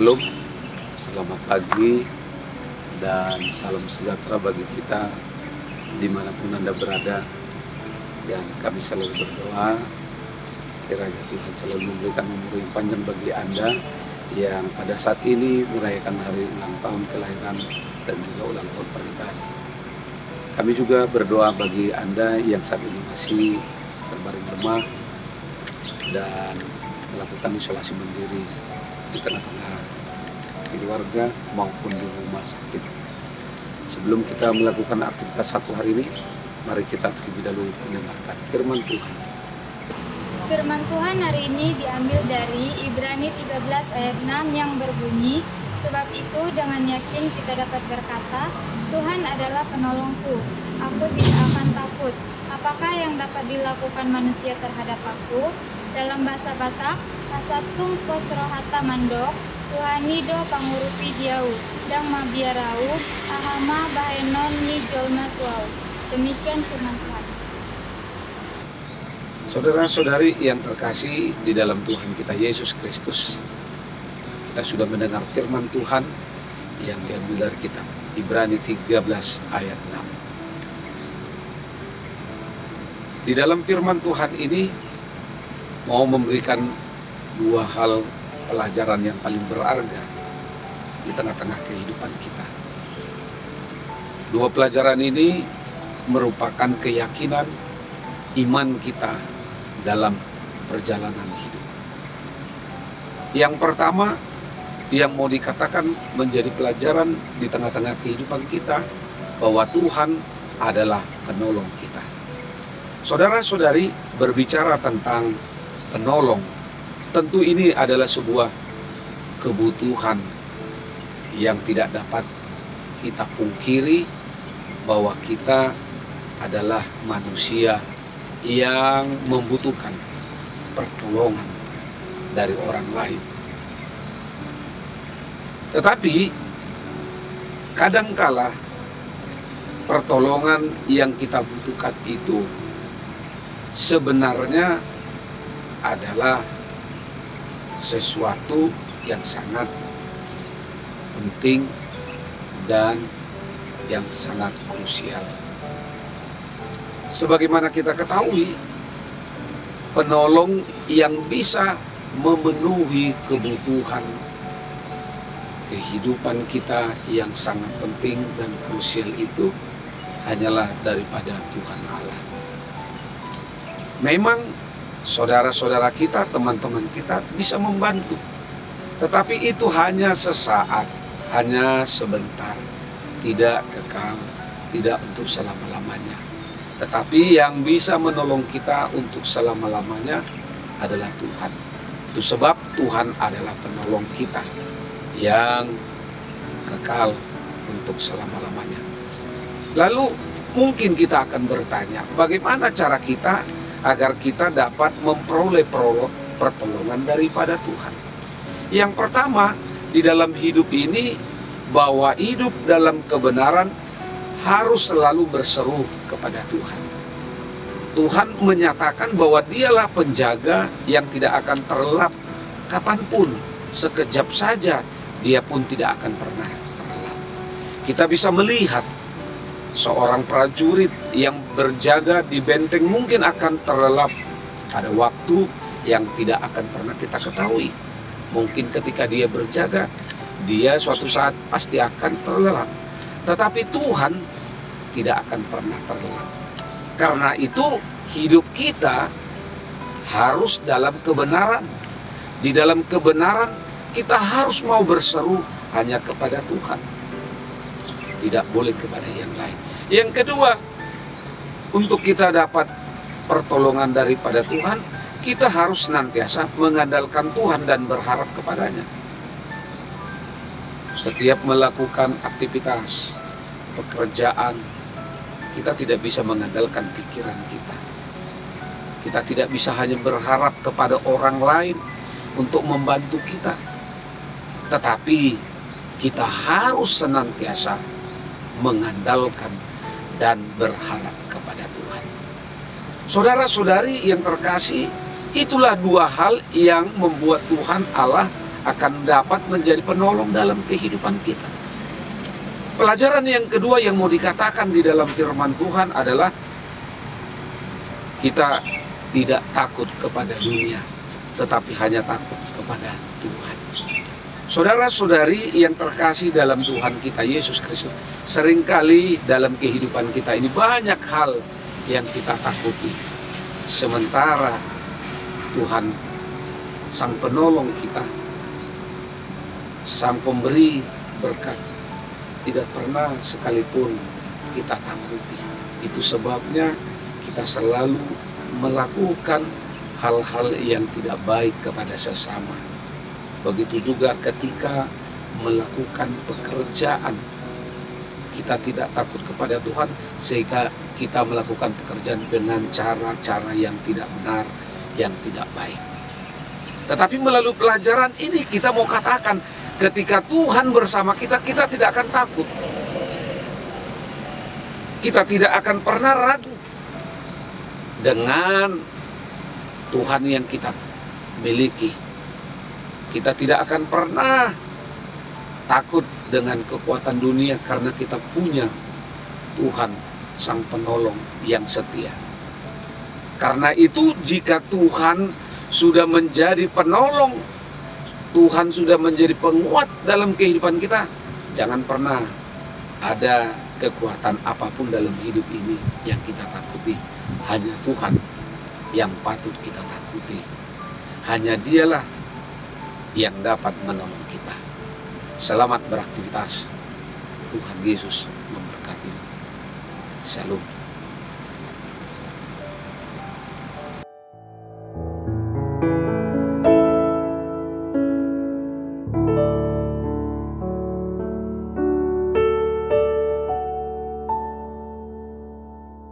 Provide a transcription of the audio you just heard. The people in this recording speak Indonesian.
Shalom, selamat pagi dan salam sejahtera bagi kita dimanapun Anda berada. Dan kami selalu berdoa kiranya Tuhan selalu memberikan umur yang panjang bagi Anda yang pada saat ini merayakan hari ulang tahun kelahiran dan juga ulang tahun pernikahan. Kami juga berdoa bagi Anda yang saat ini masih terbaring lemah dan melakukan isolasi mandiri di tengah-tengah keluarga maupun di rumah sakit. Sebelum kita melakukan aktivitas satu hari ini, mari kita terlebih dahulu mendengarkan firman Tuhan. Firman Tuhan hari ini diambil dari Ibrani 13 ayat 6 yang berbunyi, sebab itu dengan yakin kita dapat berkata, Tuhan adalah penolongku, aku tidak akan takut. Apakah yang dapat dilakukan manusia terhadap aku? Dalam bahasa Batak, kasatung posrohata mandok, Tuhani do pangurupi diau, dang mabiarau, ahama bahenon ni jolma tuau. Demikian firman Tuhan. Saudara-saudari yang terkasih di dalam Tuhan kita Yesus Kristus, kita sudah mendengar firman Tuhan yang diambil dari kitab Ibrani 13 ayat 6. Di dalam firman Tuhan ini mau memberikan dua hal pelajaran yang paling berharga di tengah-tengah kehidupan kita. Dua pelajaran ini merupakan keyakinan iman kita dalam perjalanan hidup. Yang pertama yang mau dikatakan menjadi pelajaran di tengah-tengah kehidupan kita, bahwa Tuhan adalah penolong kita. Saudara-saudari, berbicara tentang penolong, tentu ini adalah sebuah kebutuhan yang tidak dapat kita pungkiri, bahwa kita adalah manusia yang membutuhkan pertolongan dari orang lain. Tetapi kadangkala pertolongan yang kita butuhkan itu sebenarnya adalah sesuatu yang sangat penting dan yang sangat krusial. Sebagaimana kita ketahui, penolong yang bisa memenuhi kebutuhan kehidupan kita yang sangat penting dan krusial itu hanyalah daripada Tuhan Allah. Memang saudara-saudara kita, teman-teman kita bisa membantu, tetapi itu hanya sesaat, hanya sebentar, tidak kekal, tidak untuk selama-lamanya. Tetapi yang bisa menolong kita untuk selama-lamanya adalah Tuhan. Itu sebab Tuhan adalah penolong kita yang kekal untuk selama-lamanya. Lalu mungkin kita akan bertanya, bagaimana cara kita agar kita dapat memperoleh pertolongan daripada Tuhan? Yang pertama, di dalam hidup ini, bahwa hidup dalam kebenaran harus selalu berseru kepada Tuhan. Tuhan menyatakan bahwa Dialah penjaga yang tidak akan terlelap kapanpun, sekejap saja Dia pun tidak akan pernah terlelap. Kita bisa melihat seorang prajurit yang berjaga di benteng mungkin akan terlelap pada waktu yang tidak akan pernah kita ketahui. Mungkin ketika dia berjaga, dia suatu saat pasti akan terlelap. Tetapi Tuhan tidak akan pernah terlelap. Karena itu hidup kita harus dalam kebenaran. Di dalam kebenaran kita harus mau berseru hanya kepada Tuhan, tidak boleh kepada yang lain. Yang kedua, untuk kita dapat pertolongan daripada Tuhan, kita harus senantiasa mengandalkan Tuhan dan berharap kepadanya. Setiap melakukan aktivitas, pekerjaan, kita tidak bisa mengandalkan pikiran kita. Kita tidak bisa hanya berharap kepada orang lain untuk membantu kita. Tetapi kita harus senantiasa mengandalkan dan berharap kepada Tuhan. Saudara-saudari yang terkasih, itulah dua hal yang membuat Tuhan Allah akan dapat menjadi penolong dalam kehidupan kita. Pelajaran yang kedua yang mau dikatakan di dalam firman Tuhan adalah kita tidak takut kepada dunia, tetapi hanya takut kepada Tuhan. Saudara-saudari yang terkasih dalam Tuhan kita Yesus Kristus, seringkali dalam kehidupan kita ini banyak hal yang kita takuti. Sementara Tuhan, Sang Penolong kita, Sang Pemberi berkat, tidak pernah sekalipun kita takuti. Itu sebabnya kita selalu melakukan hal-hal yang tidak baik kepada sesama. Begitu juga ketika melakukan pekerjaan, kita tidak takut kepada Tuhan sehingga kita melakukan pekerjaan dengan cara-cara yang tidak benar, yang tidak baik. Tetapi melalui pelajaran ini kita mau katakan, ketika Tuhan bersama kita, kita tidak akan takut. Kita tidak akan pernah ragu dengan Tuhan yang kita miliki. Kita tidak akan pernah takut dengan kekuatan dunia karena kita punya Tuhan Sang Penolong yang setia. Karena itu jika Tuhan sudah menjadi penolong, Tuhan sudah menjadi penguat dalam kehidupan kita, jangan pernah ada kekuatan apapun dalam hidup ini yang kita takuti. Hanya Tuhan yang patut kita takuti. Hanya Dialah yang dapat menolong kita. Selamat beraktivitas. Tuhan Yesus memberkati. Shalom.